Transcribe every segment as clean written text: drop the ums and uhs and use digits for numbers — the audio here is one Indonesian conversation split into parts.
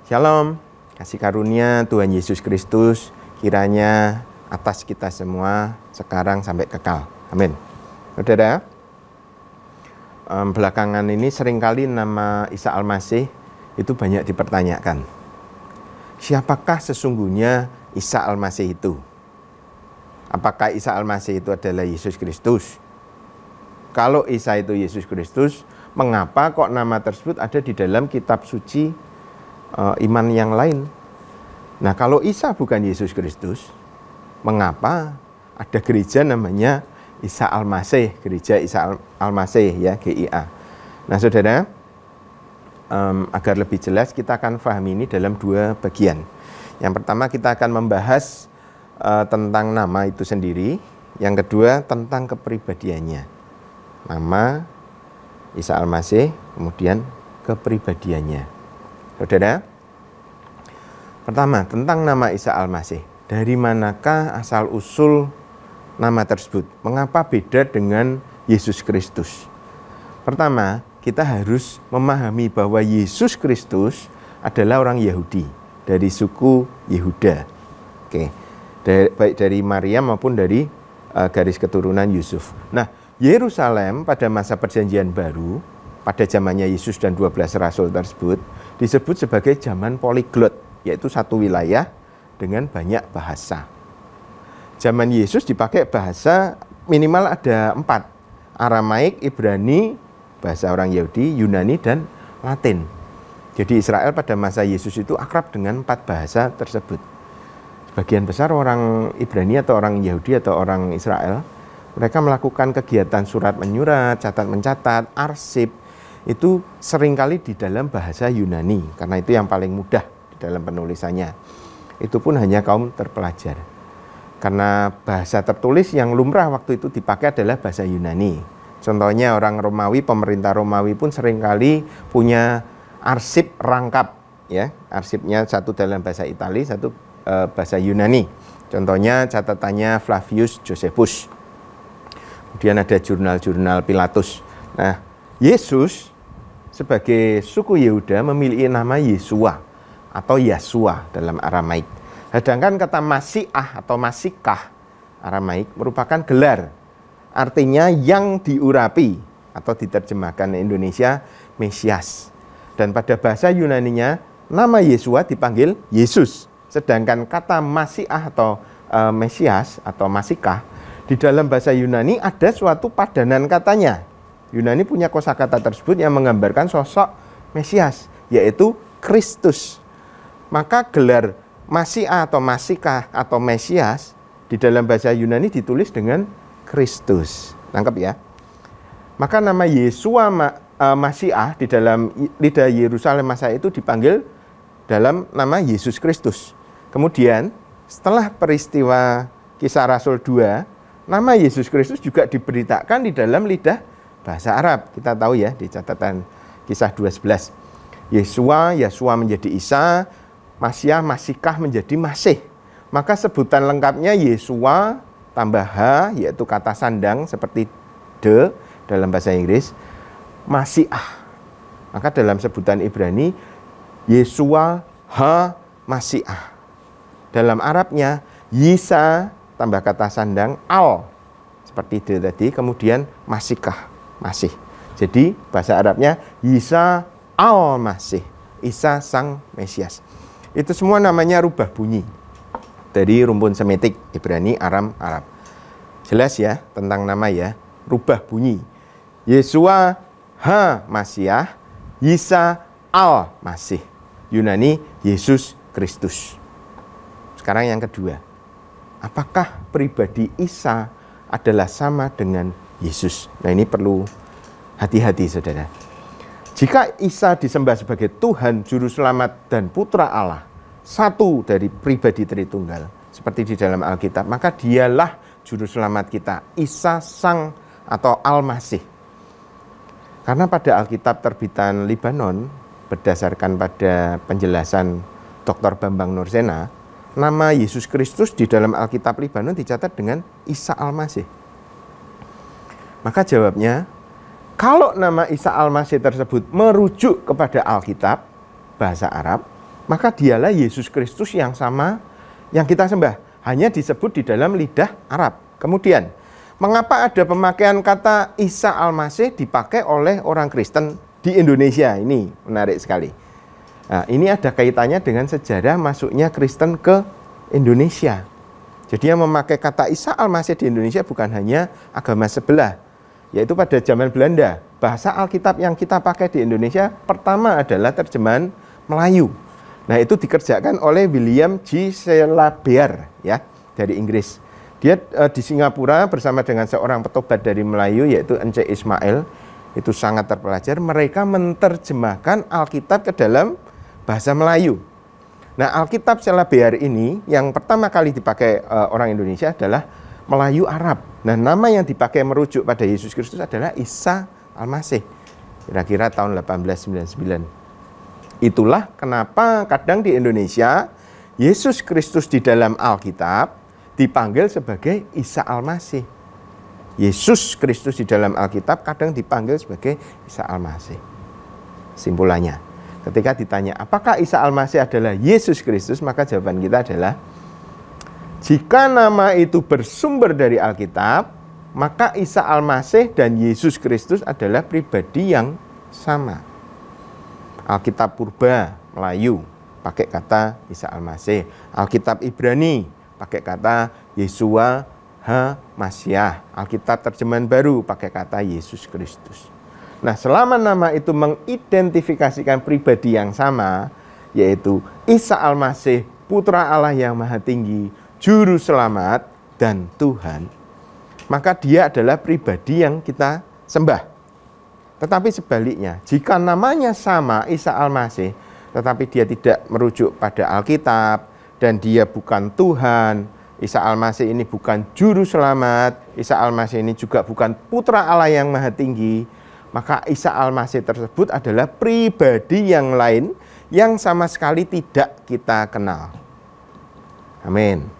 Shalom, kasih karunia Tuhan Yesus Kristus kiranya atas kita semua sekarang sampai kekal. Amin. Saudara, belakangan ini seringkali nama Isa Al-Masih itu banyak dipertanyakan. Siapakah sesungguhnya Isa Al-Masih itu? Apakah Isa Al-Masih itu adalah Yesus Kristus? Kalau Isa itu Yesus Kristus, mengapa kok nama tersebut ada di dalam kitab suci iman yang lain? Nah, kalau Isa bukan Yesus Kristus, mengapa ada gereja namanya Isa Al-Masih, gereja Isa Al-Masih ya, GIA. Nah, saudara, agar lebih jelas kita akan pahami ini dalam dua bagian. Yang pertama kita akan membahas tentang nama itu sendiri. Yang kedua tentang kepribadiannya. Nama Isa Al-Masih, kemudian kepribadiannya. Saudara, pertama tentang nama Isa Al-Masih. Dari manakah asal-usul nama tersebut? Mengapa beda dengan Yesus Kristus? Pertama, kita harus memahami bahwa Yesus Kristus adalah orang Yahudi dari suku Yehuda. Oke, baik dari Maria maupun dari garis keturunan Yusuf. Nah, Yerusalem pada masa Perjanjian Baru, pada zamannya Yesus dan 12 rasul tersebut, disebut sebagai zaman poliglot, yaitu satu wilayah dengan banyak bahasa. Zaman Yesus dipakai bahasa minimal ada 4, Aramaik, Ibrani, bahasa orang Yahudi, Yunani, dan Latin. Jadi Israel pada masa Yesus itu akrab dengan 4 bahasa tersebut. Sebagian besar orang Ibrani atau orang Yahudi atau orang Israel, mereka melakukan kegiatan surat menyurat, catat mencatat, arsip, itu seringkali di dalam bahasa Yunani, karena itu yang paling mudah di dalam penulisannya. Itu pun hanya kaum terpelajar. Karena bahasa tertulis yang lumrah waktu itu dipakai adalah bahasa Yunani. Contohnya orang Romawi, pemerintah Romawi pun seringkali punya arsip rangkap, ya. Arsipnya satu dalam bahasa Italia, satu bahasa Yunani. Contohnya catatannya Flavius Josephus. Kemudian ada jurnal-jurnal Pilatus. Nah, Yesus sebagai suku Yehuda memiliki nama Yesua atau Yasua dalam Aramaik. Sedangkan kata Masiah atau Masikah Aramaik merupakan gelar. Artinya yang diurapi atau diterjemahkan Indonesia Mesias. Dan pada bahasa Yunaninya nama Yesua dipanggil Yesus. Sedangkan kata Masiah atau Mesias atau Masikah di dalam bahasa Yunani ada suatu padanan katanya. Yunani punya kosakata tersebut yang menggambarkan sosok Mesias, yaitu Kristus. Maka gelar Masiah atau Masikah atau Mesias di dalam bahasa Yunani ditulis dengan Kristus. Nangkep ya? Maka nama Yesua Masiah di dalam lidah Yerusalem masa itu dipanggil dalam nama Yesus Kristus. Kemudian setelah peristiwa Kisah Rasul 2, nama Yesus Kristus juga diberitakan di dalam lidah bahasa Arab. Kita tahu ya di catatan Kisah 2:11. Yesua menjadi Isa, Masiah, Masikah menjadi Masih. Maka sebutan lengkapnya Yesua tambah H, yaitu kata sandang seperti de dalam bahasa Inggris, Masiah. Maka dalam sebutan Ibrani, Yesua H Masiah. Dalam Arabnya, Yisa tambah kata sandang al, seperti de tadi, kemudian Masikah, Masih. Jadi bahasa Arabnya Yisa al-Masih, Isa sang Mesias. Itu semua namanya rubah bunyi dari rumpun semetik Ibrani, Aram, Arab. Jelas ya tentang nama ya, rubah bunyi. Yesua ha Masiah, Yisa al Masih. Yunani Yesus Kristus. Sekarang yang kedua, apakah pribadi Isa adalah sama dengan Yesus? Nah, ini perlu hati-hati saudara. Jika Isa disembah sebagai Tuhan, Juru Selamat, dan Putra Allah, satu dari pribadi Tritunggal, seperti di dalam Alkitab, maka dialah Juru Selamat kita, Isa Sang atau Al-Masih. Karena pada Alkitab terbitan Libanon, berdasarkan pada penjelasan Dr. Bambang Nursena, nama Yesus Kristus di dalam Alkitab Libanon dicatat dengan Isa Al-Masih. Maka jawabnya, kalau nama Isa Al-Masih tersebut merujuk kepada Alkitab, bahasa Arab, maka dialah Yesus Kristus yang sama yang kita sembah. Hanya disebut di dalam lidah Arab. Kemudian, mengapa ada pemakaian kata Isa Al-Masih dipakai oleh orang Kristen di Indonesia? Ini menarik sekali. Nah, ini ada kaitannya dengan sejarah masuknya Kristen ke Indonesia. Jadi yang memakai kata Isa Al-Masih di Indonesia bukan hanya agama sebelah, yaitu pada zaman Belanda. Bahasa Alkitab yang kita pakai di Indonesia pertama adalah terjemahan Melayu. Nah, itu dikerjakan oleh William G. Shellabear ya, dari Inggris. Dia di Singapura bersama dengan seorang petobat dari Melayu yaitu Ence Ismail. Itu sangat terpelajar. Mereka menerjemahkan Alkitab ke dalam bahasa Melayu. Nah, Alkitab Shellabear ini yang pertama kali dipakai orang Indonesia adalah Melayu Arab. Nah, nama yang dipakai merujuk pada Yesus Kristus adalah Isa Al-Masih. Kira-kira tahun 1899. Itulah kenapa kadang di Indonesia Yesus Kristus di dalam Alkitab dipanggil sebagai Isa Al-Masih. Yesus Kristus di dalam Alkitab kadang dipanggil sebagai Isa Al-Masih. Simpulannya, ketika ditanya apakah Isa Al-Masih adalah Yesus Kristus, maka jawaban kita adalah jika nama itu bersumber dari Alkitab, maka Isa Al-Masih dan Yesus Kristus adalah pribadi yang sama. Alkitab Purba Melayu pakai kata Isa Al-Masih. Alkitab Ibrani pakai kata Yeshua HaMashiach. Alkitab Terjemahan Baru pakai kata Yesus Kristus. Nah, selama nama itu mengidentifikasikan pribadi yang sama, yaitu Isa Al-Masih, Putra Allah yang Maha Tinggi, Juru Selamat, dan Tuhan, maka dia adalah pribadi yang kita sembah. Tetapi sebaliknya, jika namanya sama Isa Al-Masih, tetapi dia tidak merujuk pada Alkitab, dan dia bukan Tuhan, Isa Al-Masih ini bukan Juru Selamat, Isa Al-Masih ini juga bukan Putra Allah yang Maha Tinggi, maka Isa Al-Masih tersebut adalah pribadi yang lain yang sama sekali tidak kita kenal. Amin.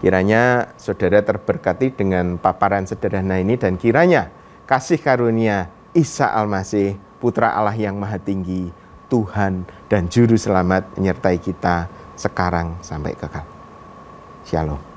Kiranya saudara terberkati dengan paparan sederhana ini, dan kiranya kasih karunia Isa Al-Masih, Putra Allah yang Maha Tinggi, Tuhan dan Juru Selamat menyertai kita sekarang sampai kekal. Shalom.